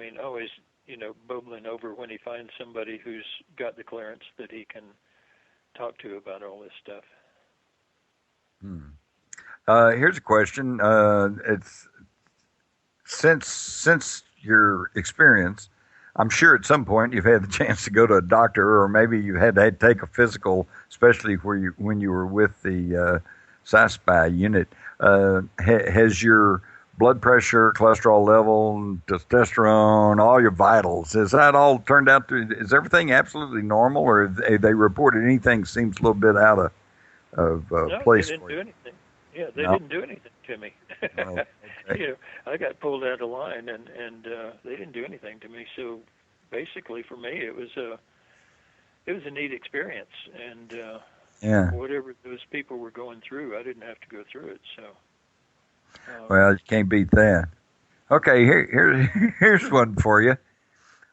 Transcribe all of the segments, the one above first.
mean, always, bubbling over when he finds somebody who's got the clearance that he can talk to about all this stuff. Here's a question. It's since your experience, I'm sure at some point you've had the chance to go to a doctor, or maybe you had to take a physical, especially when you were with the SASPI unit. Has your blood pressure, cholesterol level, testosterone, all your vitals, has that all turned out to? Is everything absolutely normal, or have they reported anything seems a little bit out of No, place they didn't for do you? anything. Yeah, they No. didn't do anything to me. Oh, okay. I got pulled out of line, and they didn't do anything to me. So basically, for me, it was a neat experience, and Yeah. whatever those people were going through, I didn't have to go through it. So Well, you can't beat that. Okay, here's one for you.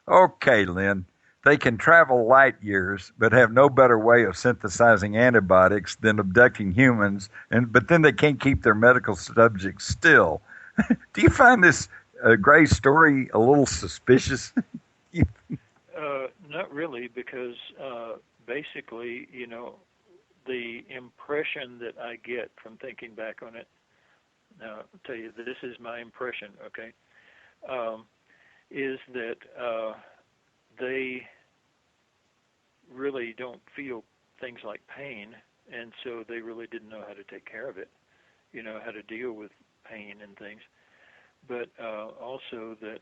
Okay, Lynn. They can travel light years, but have no better way of synthesizing antibiotics than abducting humans, but then they can't keep their medical subjects still. Do you find this Gray story a little suspicious? not really, because basically, the impression that I get from thinking back on it. Now, I'll tell you, this is my impression. Okay, is that they really don't feel things like pain, and so they really didn't know how to take care of it, how to deal with pain and things. But also that,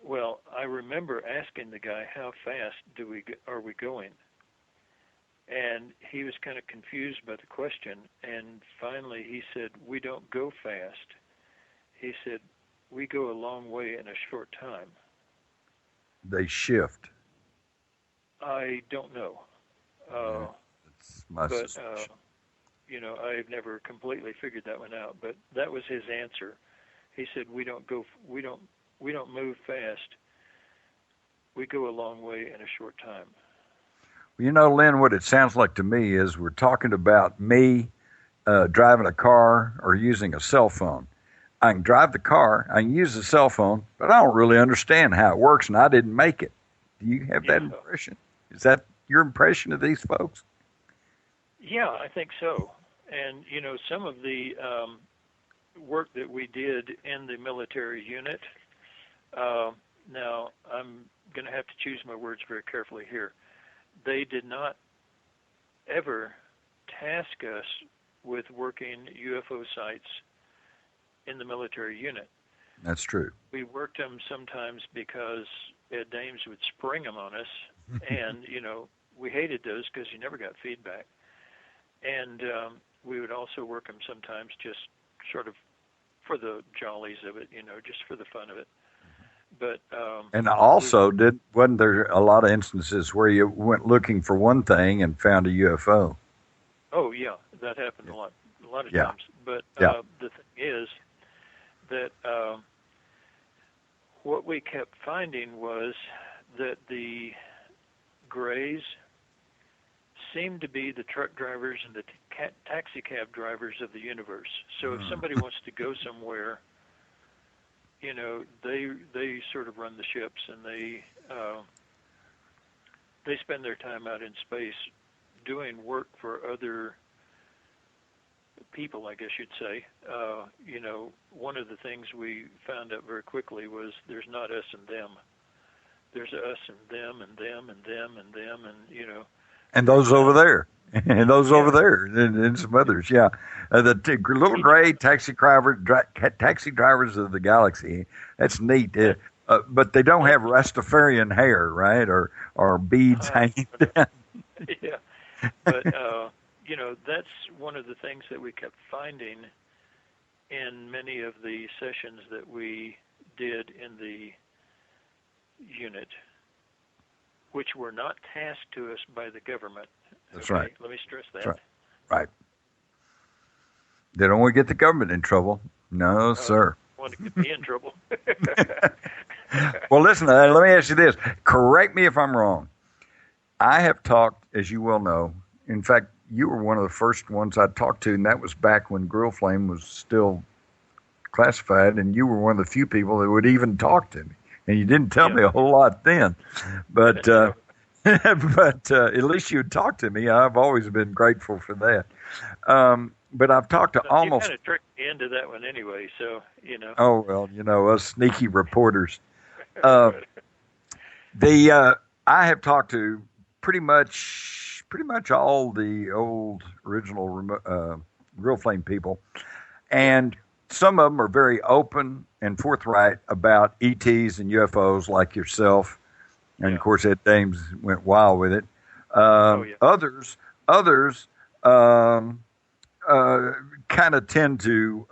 well, I remember asking the guy, how fast are we going? And he was kind of confused by the question, and finally he said, we don't go fast. He said, we go a long way in a short time. They shift. I don't know. Yeah, that's my But, suspicion. I've never completely figured that one out, but that was his answer. He said, we don't move fast. We go a long way in a short time. Well, Lynn, what it sounds like to me is we're talking about me driving a car or using a cell phone. I can drive the car, I can use the cell phone, but I don't really understand how it works, and I didn't make it. Do you have that Yeah. impression? Is that your impression of these folks? Yeah, I think so. And, some of the work that we did in the military unit, now I'm going to have to choose my words very carefully here. They did not ever task us with working UFO sites in the military unit. That's true. We worked them sometimes because Ed Dames would spring them on us, and we hated those because you never got feedback. And we would also work them sometimes just sort of for the jollies of it, just for the fun of it. But And also, wasn't there a lot of instances where you went looking for one thing and found a UFO? oh yeah, that happened a lot of Yeah, times. But yeah, the thing is that what we kept finding was that the Greys seemed to be the truck drivers and the taxi cab drivers of the universe. So if somebody wants to go somewhere, they sort of run the ships, and they spend their time out in space doing work for other people, I guess you'd say. One of the things we found out very quickly was there's not us and them. There's us and them and them and them and them, and and those over there, and those over yeah, there, and some others. Yeah, little gray taxi drivers of the galaxy. That's neat. But they don't have Rastafarian hair, right? Or beads hanging down. yeah. But that's one of the things that we kept finding in many of the sessions that we did in the unit, which were not tasked to us by the government. That's Okay, right. let me stress That's that. right. Right. They don't want to get the government in trouble. No, sir. Want to get me in trouble. Well, listen, let me ask you this. Correct me if I'm wrong. I have talked, as you well know, in fact, you were one of the first ones I talked to, and that was back when Grill Flame was still classified, and you were one of the few people that would even talk to me. And you didn't tell me a whole lot then, but but at least you would talk to me. I've always been grateful for that. But I've talked to almost. You kind of tricked me into that one anyway, so Oh well, us sneaky reporters. I have talked to pretty much all the old original Real Flame people, and some of them are very open and forthright about ETs and UFOs, like yourself, and of course Ed Dames went wild with it. Others kind of tend to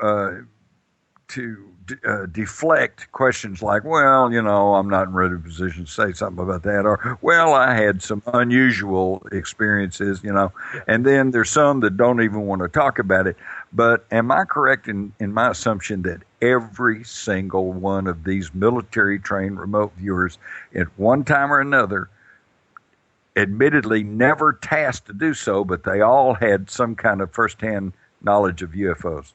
deflect questions like, well, I'm not in ready position to say something about that, or, well, I had some unusual experiences, and then there's some that don't even want to talk about it. But am I correct in my assumption that every single one of these military-trained remote viewers at one time or another, admittedly never tasked to do so, but they all had some kind of firsthand knowledge of UFOs?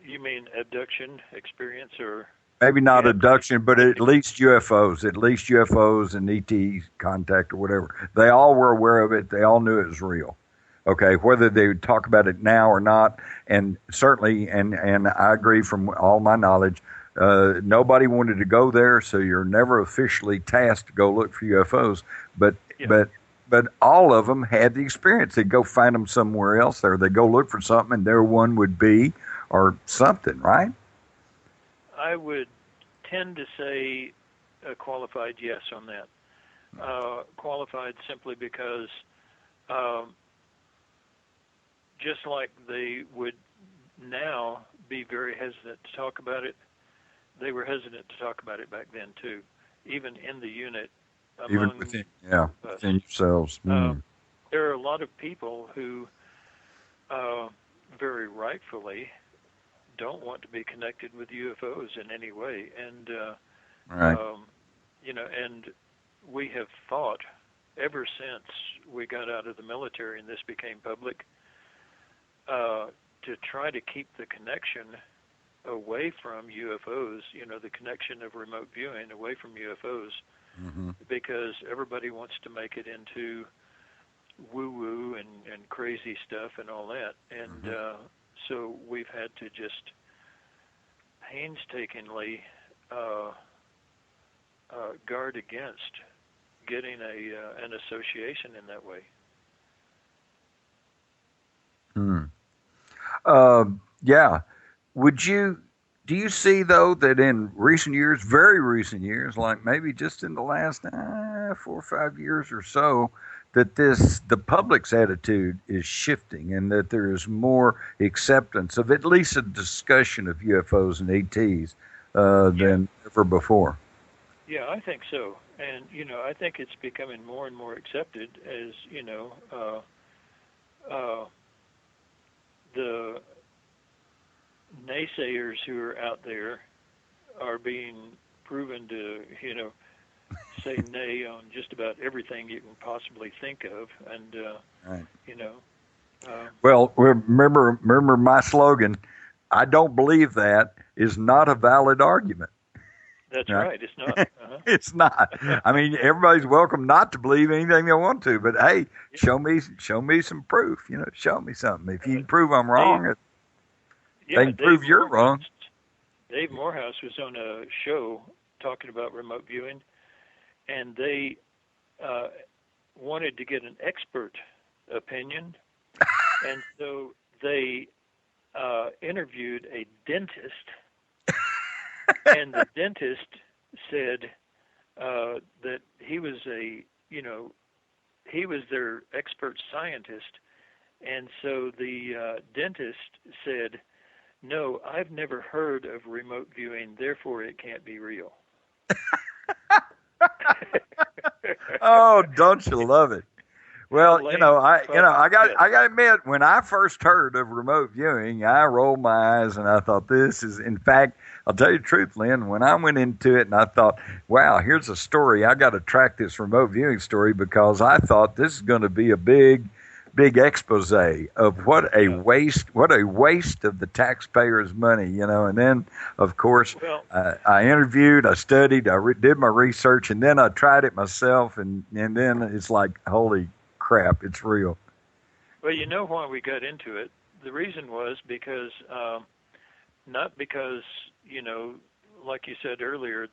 You mean abduction experience, or maybe not abduction, but at least UFOs and ET contact or whatever. They all were aware of it. They all knew it was real. Okay, whether they would talk about it now or not, and certainly, and I agree from all my knowledge, nobody wanted to go there, so you're never officially tasked to go look for UFOs. But all of them had the experience. They'd go find them somewhere else, or they'd go look for something, and there one would be, or something, right? I would tend to say a qualified yes on that. Qualified simply because just like they would now be very hesitant to talk about it, they were hesitant to talk about it back then too, even in the unit. Even within yourselves. There are a lot of people who very rightfully don't want to be connected with UFOs in any way, and and we have fought ever since we got out of the military and this became public to try to keep the connection away from UFOs, the connection of remote viewing away from UFOs, because everybody wants to make it into woo-woo and crazy stuff and all that, and so we've had to just painstakingly guard against getting an association in that way. Yeah. Do you see, though, that in recent years, very recent years, like maybe just in the last 4 or 5 years or so, that the public's attitude is shifting, and that there is more acceptance of at least a discussion of UFOs and ETs than ever before? Yeah, I think so. And, I think it's becoming more and more accepted as, the naysayers who are out there are being proven to, say nay on just about everything you can possibly think of, and well, remember my slogan: "I don't believe that" is not a valid argument. That's right. It's not. It's not. I mean, everybody's welcome not to believe anything they want to, but hey, show me some proof. Show me something. If you can prove I'm wrong, they can prove you're wrong. Dave Morehouse was on a show talking about remote viewing, and they wanted to get an expert opinion, and so they interviewed a dentist, and the dentist said that he was he was their expert scientist, and so the dentist said, "No, I've never heard of remote viewing, therefore it can't be real." Oh, don't you love it? Well, I got to admit, when I first heard of remote viewing, I rolled my eyes and I thought, this is, in fact, I'll tell you the truth, Lyn, when I went into it and I thought, wow, here's a story, I got to track this remote viewing story, because I thought this is going to be a big big expose of what a waste of the taxpayers' money, And then, of course, Well, I interviewed, I studied, did my research, and then I tried it myself, and then it's like, holy crap, it's real. well, you know why we got into it? The reason was because, not because, like you said earlier,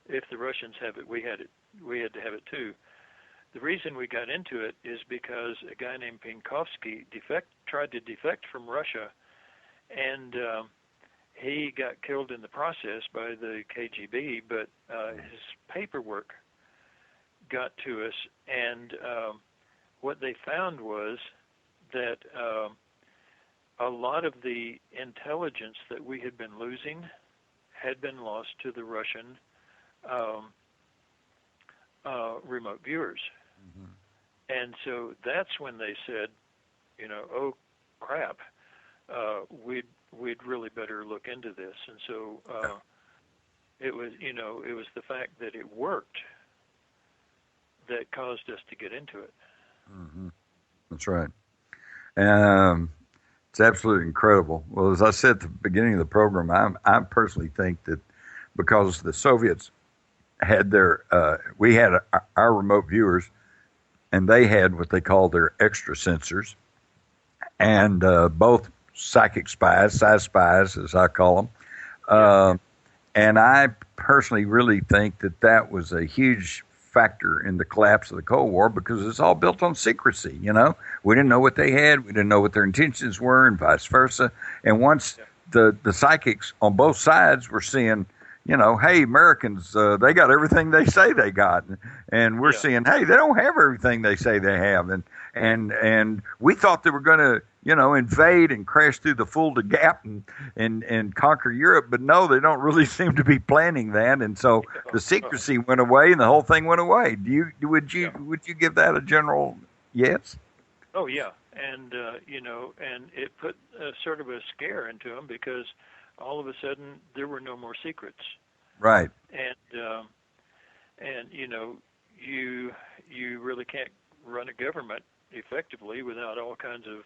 if the Russians have it, we had to have it too. The reason we got into it is because a guy named Penkovsky tried to defect from Russia, and he got killed in the process by the KGB, but his paperwork got to us, and what they found was that a lot of the intelligence that we had been losing had been lost to the Russian remote viewers. Mm-hmm. And so that's when they said, oh crap, we'd really better look into this. And so it was the fact that it worked that caused us to get into it. Mm-hmm. That's right. It's absolutely incredible. Well, as I said at the beginning of the program, I personally think that because the Soviets had we had our remote viewers, and they had what they call their extra sensors, and both psychic spies, spies, as I call them. And I personally really think that was a huge factor in the collapse of the Cold War, because it's all built on secrecy. We didn't know what they had, we didn't know what their intentions were, and vice versa. And once the psychics on both sides were seeing, hey, Americans, they got everything they say they got, and we're seeing, hey, they don't have everything they say they have, and we thought they were going to, invade and crash through the Fulda Gap and conquer Europe, but no, they don't really seem to be planning that, and so the secrecy went away and the whole thing went away. Would you give that a general yes? Oh yeah, and and it put sort of a scare into them, because all of a sudden there were no more secrets. Right. And you really can't run a government effectively without all kinds of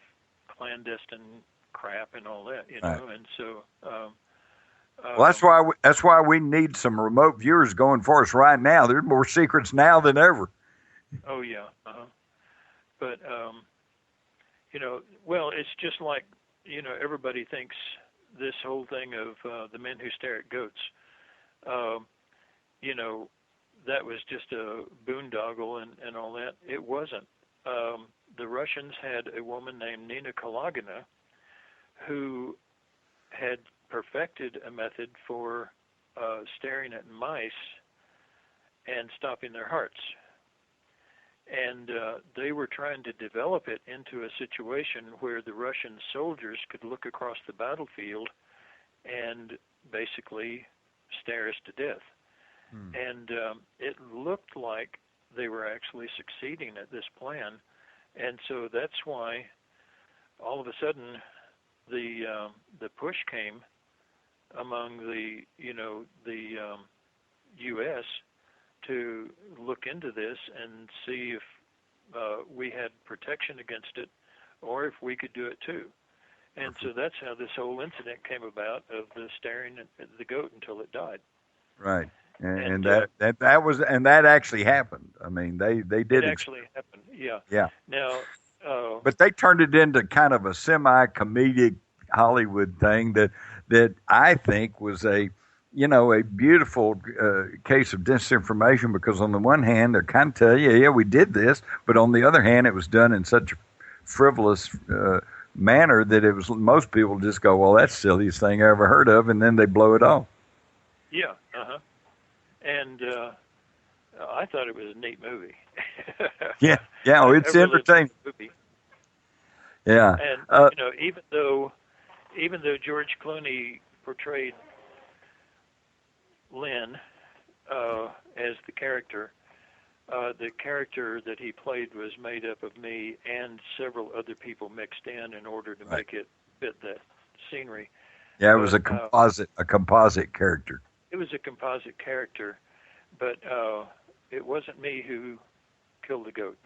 clandestine crap and all that, Right. And so well, that's why we need some remote viewers going for us right now. There's more secrets now than ever. Oh yeah. But well, it's just like, everybody thinks this whole thing of the men who stare at goats, that was just a boondoggle and all that. It wasn't. The Russians had a woman named Nina Kalagina who had perfected a method for staring at mice and stopping their hearts. And they were trying to develop it into a situation where the Russian soldiers could look across the battlefield and basically stare us to death. And it looked like they were actually succeeding at this plan. And so that's why all of a sudden the push came among the U.S. to look into this and see if we had protection against it, or if we could do it too. And so that's how this whole incident came about, of the staring at the goat until it died. Right. And that actually happened. I mean, they did. It actually happened. Yeah. Yeah. Now, but they turned it into kind of a semi-comedic Hollywood thing that I think was a beautiful case of disinformation, because on the one hand, they're kind of telling you, yeah, we did this, but on the other hand, it was done in such a frivolous manner that it was, most people just go, well, that's the silliest thing I ever heard of, and then they blow it off. Yeah. And I thought it was a neat movie. Yeah, it's entertaining. Movie. Yeah. And even though George Clooney portrayed Lyn as the character that he played was made up of me and several other people mixed in order to make it fit the scenery. Yeah, it was a composite character. It was a composite character, but it wasn't me who kill the goat.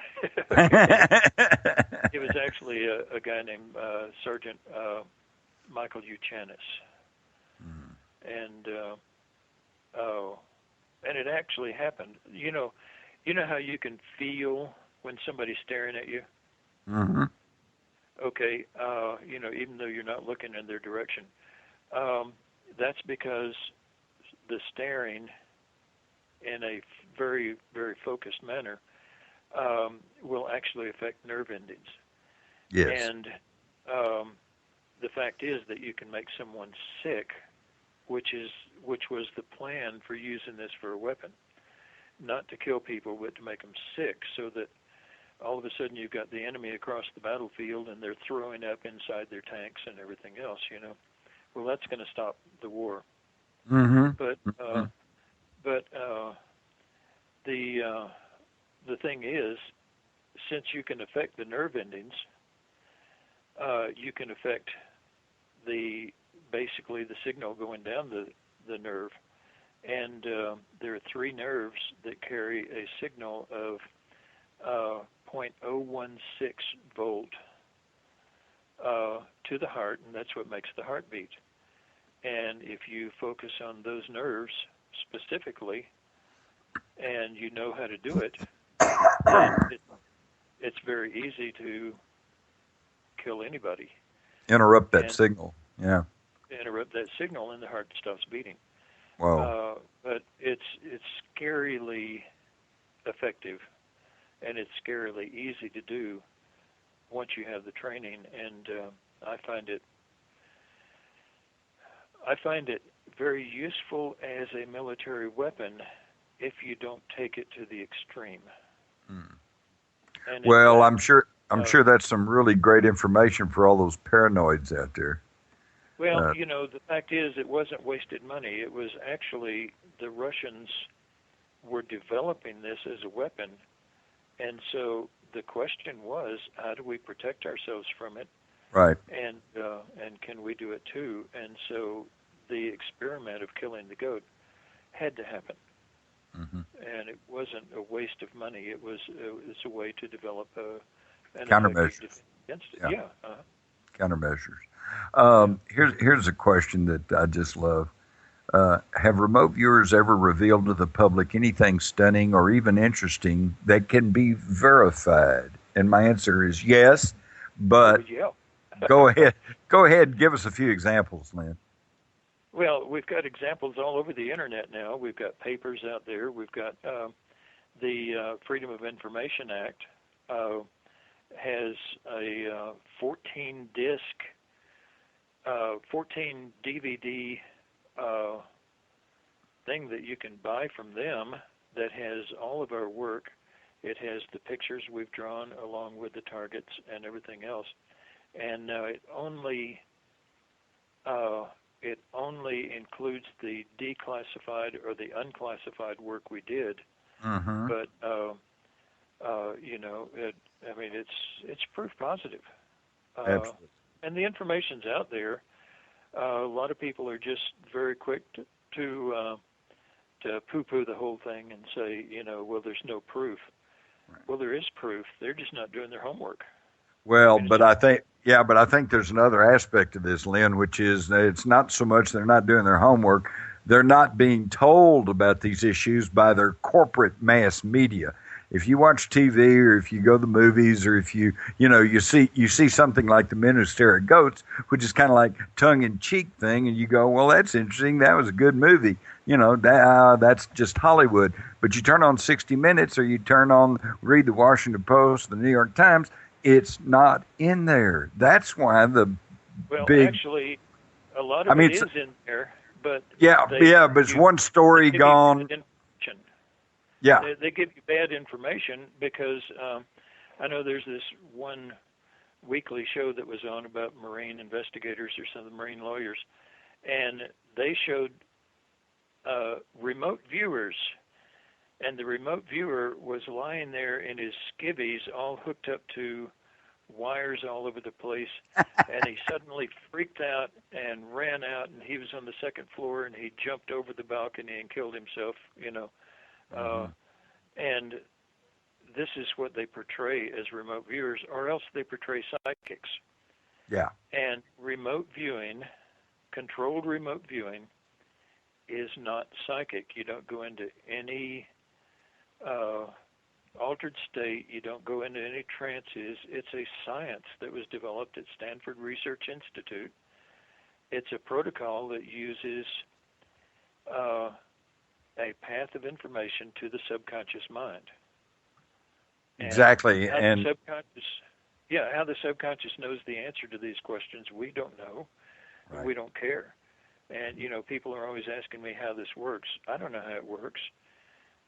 It was actually a guy named Sergeant Michael Buchanan, and and it actually happened. You know how you can feel when somebody's staring at you. Mm-hmm. Okay, even though you're not looking in their direction, that's because the staring in a very, very focused manner will actually affect nerve endings. Yes. And the fact is that you can make someone sick, which was the plan for using this for a weapon, not to kill people, but to make them sick, so that all of a sudden you've got the enemy across the battlefield and they're throwing up inside their tanks and everything else. Well, that's going to stop the war. Mm-hmm. But the thing is, since you can affect the nerve endings, you can affect basically the signal going down the nerve, and there are 3 nerves that carry a signal of 0.016 volt to the heart, and that's what makes the heart beat. And if you focus on those nerves specifically, and you know how to do it, it's very easy to kill anybody. Interrupt that signal. Yeah. Interrupt that signal, and the heart stops beating. Wow. But it's scarily effective, and it's scarily easy to do once you have the training. And I find it very useful as a military weapon if you don't take it to the extreme. And well, I'm sure that's some really great information for all those paranoids out there. Well, the fact is, it wasn't wasted money. It was actually the Russians were developing this as a weapon, and so the question was, how do we protect ourselves from it? Right. And can we do it too? And so the experiment of killing the goat had to happen. Mm-hmm. And it wasn't a waste of money. It was a way to develop an countermeasures against it. Yeah. Uh-huh. Countermeasures. Here's a question that I just love. Have remote viewers ever revealed to the public anything stunning or even interesting that can be verified? And my answer is yes, but go ahead and give us a few examples, Lyn. Well, we've got examples all over the internet now. We've got papers out there. We've got the Freedom of Information Act has a 14 DVD thing that you can buy from them that has all of our work. It has the pictures we've drawn along with the targets and everything else. And it only includes the declassified or the unclassified work we did. Mm-hmm. But it's proof positive. Absolutely. And the information's out there. A lot of people are just very quick to poo-poo the whole thing and say, well, there's no proof. Right. Well, there is proof. They're just not doing their homework. Well, but I think there's another aspect of this, Lyn, which is that it's not so much they're not doing their homework. They're not being told about these issues by their corporate mass media. If you watch TV or if you go to the movies or if you see something like The Men Who Stare at Goats, which is kind of like tongue-in-cheek thing, and you go, well, that's interesting. That was a good movie. That's just Hollywood. But you turn on 60 Minutes or you read the Washington Post, the New York Times, it's not in there. That's why actually, a lot of it is in there, but but it's one story gone. Yeah, they give you bad information because I know there's this one weekly show that was on about Marine investigators or some of the Marine lawyers, and they showed remote viewers, and the remote viewer was lying there in his skivvies all hooked up to wires all over the place, and he suddenly freaked out and ran out, and he was on the second floor, and he jumped over the balcony and killed himself, And this is what they portray as remote viewers, or else they portray psychics. Yeah. And remote viewing, controlled remote viewing, is not psychic. You don't go into any altered state. You don't go into any trances. It's a science that was developed at Stanford Research Institute. It's a protocol that uses a path of information to the subconscious mind. Exactly. And how the subconscious knows the answer to these questions, we don't know. Right. We don't care. And, people are always asking me how this works. I don't know how it works.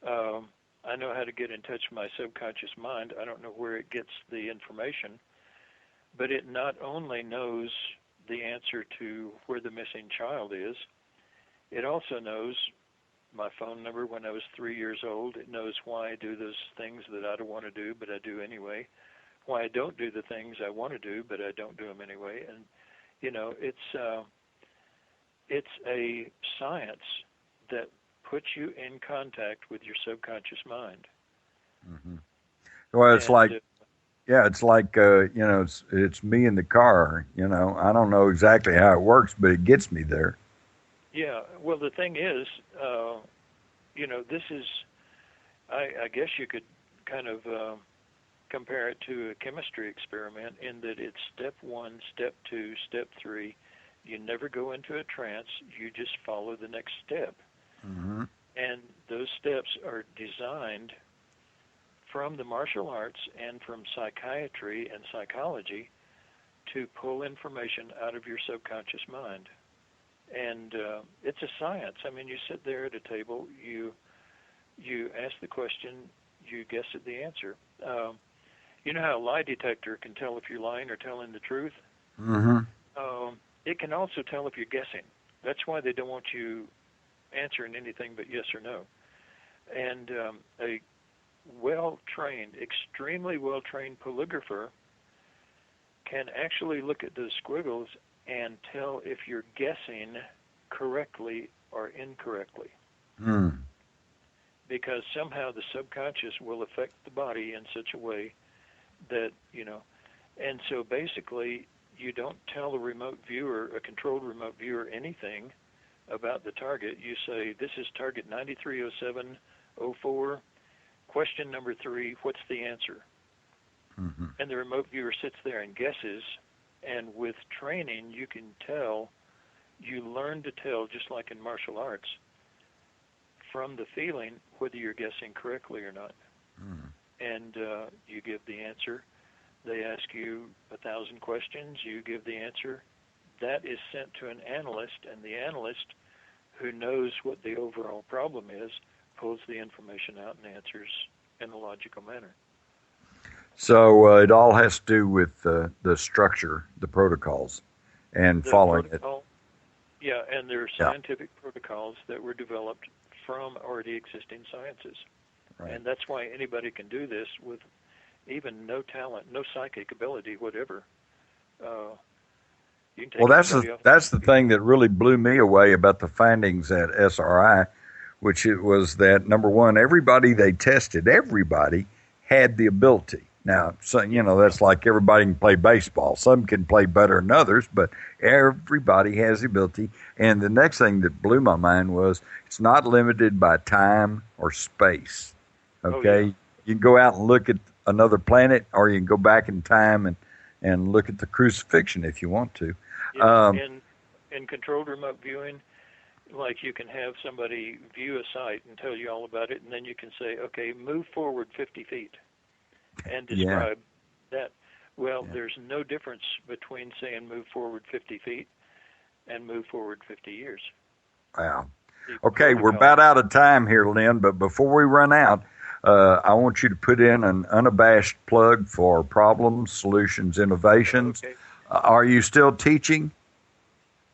I know how to get in touch with my subconscious mind. I don't know where it gets the information. But it not only knows the answer to where the missing child is, it also knows my phone number when I was 3 years old. It knows why I do those things that I don't want to do, but I do anyway. Why I don't do the things I want to do, but I don't do them anyway. And, it's a science that puts you in contact with your subconscious mind. Mm-hmm. Well, it's it's me in the car. I don't know exactly how it works, but it gets me there. Yeah. Well, the thing is, this is, I guess you could kind of compare it to a chemistry experiment in that it's step 1, step 2, step 3. You never go into a trance. You just follow the next step. Mm-hmm. And those steps are designed from the martial arts and from psychiatry and psychology to pull information out of your subconscious mind. And it's a science. I mean, you sit there at a table, you ask the question, you guess at the answer. You know how a lie detector can tell if you're lying or telling the truth? Mm-hmm. It can also tell if you're guessing. That's why they don't want you answering anything but yes or no. And a well-trained, extremely well-trained polygrapher can actually look at those squiggles and tell if you're guessing correctly or incorrectly. Mm. Because somehow the subconscious will affect the body in such a way that, and so basically you don't tell a remote viewer, a controlled remote viewer, anything about the target. You say, this is target 930704. Question number 3, what's the answer? Mm-hmm. And the remote viewer sits there and guesses, and with training you can tell, you learn to tell, just like in martial arts, from the feeling whether you're guessing correctly or not. Mm-hmm. And you give the answer. They ask you 1,000 questions, you give the answer. That is sent to an analyst, and the analyst, who knows what the overall problem is, pulls the information out and answers in a logical manner. So it all has to do with the structure, the protocols, and following it. Yeah, and there are scientific protocols that were developed from already existing sciences. Right. And that's why anybody can do this with even no talent, no psychic ability, whatever. You can take that's the thing that really blew me away about the findings at SRI, which it was that, number one, everybody they tested, everybody had the ability. Now, so, that's like everybody can play baseball. Some can play better than others, but everybody has the ability. And the next thing that blew my mind was it's not limited by time or space. Okay? Oh, yeah. You can go out and look at another planet, or you can go back in time and look at the crucifixion if you want to. Yeah, in controlled remote viewing, like you can have somebody view a site and tell you all about it, and then you can say, okay, move forward 50 feet and describe that. Well, there's no difference between saying move forward 50 feet and move forward 50 years. Wow. Okay, we're about out of time here, Lyn, but before we run out, I want you to put in an unabashed plug for Problems, Solutions, Innovations. Okay. Are you still teaching?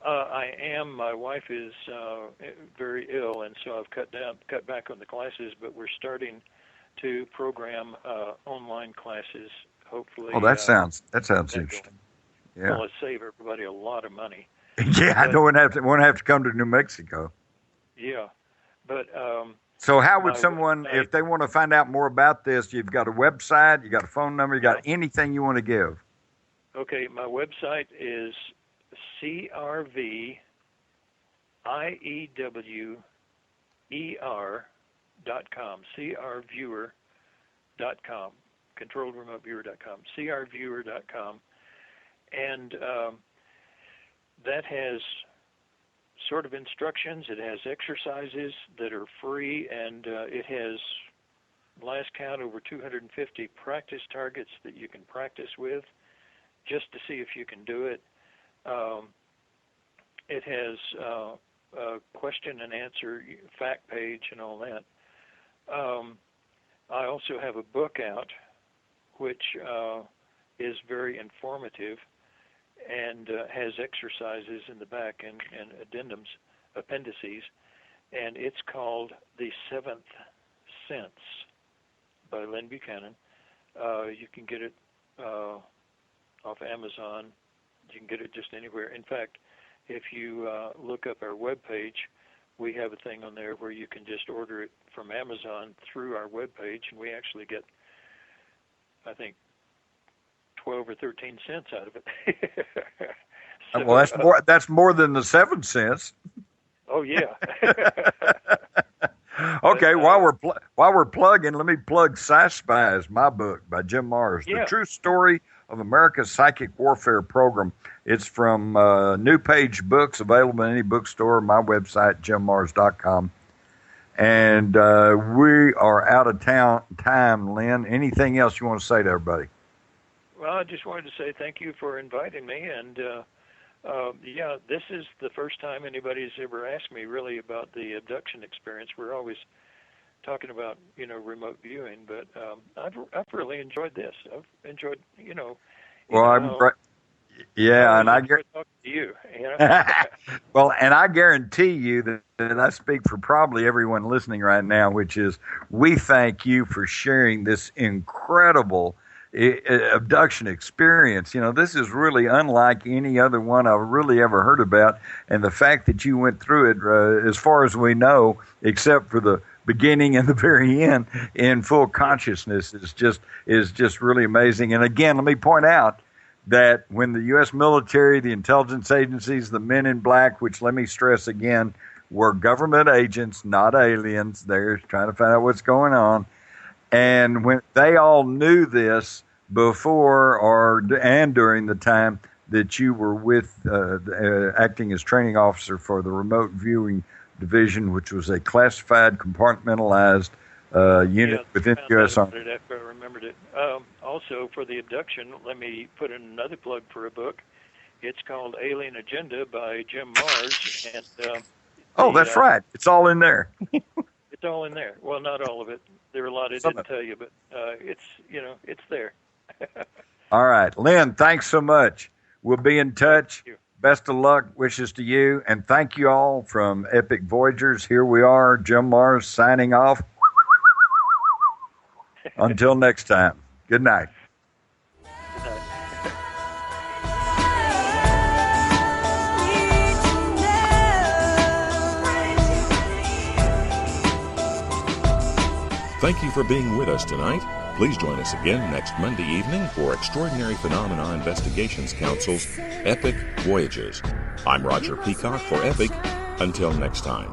I am. My wife is very ill, and so I've cut back on the classes, but we're starting to program online classes, hopefully. Oh, that sounds interesting. Yeah. Well, it'll save everybody a lot of money. Yeah, I don't want to have to come to New Mexico. Yeah, but So how would My someone, website, if they want to find out more about this, you've got a website, you got a phone number, you got anything you want to give? okay, my website is crviewer.com, crviewer.com, controlledremoteviewer.com, crviewer.com, and that has sort of instructions. It has exercises that are free, and it has, last count, over 250 practice targets that you can practice with just to see if you can do it. It has a question and answer fact page and all that. I also have a book out which is very informative and has exercises in the back and addendums, appendices, and it's called The Seventh Sense by Lyn Buchanan. You can get it off Amazon. You can get it just anywhere. In fact, if you look up our webpage, we have a thing on there where you can just order it from Amazon through our webpage, and we actually get, I think, 12 or 13 cents out of it. So, well, that's more than the 7 cents. Oh yeah. Okay, while we're plugging, let me plug Sci-Spies, my book by Jim Marrs, The True Story of America's Psychic Warfare Program. It's from New Page Books, available in any bookstore, my website, jimmars.com. And we are out of time, Lyn. Anything else you want to say to everybody? Well, I just wanted to say thank you for inviting me, and this is the first time anybody's ever asked me really about the abduction experience. We're always talking about, remote viewing, but I've really enjoyed this. I've enjoyed, yeah, and I talking to you. Well, and I guarantee you that I speak for probably everyone listening right now, which is we thank you for sharing this incredible abduction experience. This is really unlike any other one I've really ever heard about, and the fact that you went through it, as far as we know, except for the beginning and the very end, in full consciousness, is just really amazing. And again, let me point out that when the U.S. military, the intelligence agencies, the men in black, which let me stress again, were government agents, not aliens. They're trying to find out what's going on. And when they all knew this before and during the time that you were with acting as training officer for the remote viewing division, which was a classified, compartmentalized unit within the U.S. Army. After I remembered it. Also, for the abduction, let me put in another plug for a book. It's called Alien Agenda by Jim Marrs. And, that's right. It's all in there. It's all in there. Well, not all of it. There are a lot I didn't tell you, but it's there. All right. Lyn, thanks so much. We'll be in touch. Best of luck. Wishes to you. And thank you all from Epic Voyagers. Here we are, Jim Marrs signing off. Until next time. Good night. Good night. Thank you for being with us tonight. Please join us again next Monday evening for Extraordinary Phenomena Investigations Council's Epic Voyages. I'm Roger Peacock for Epic. Until next time.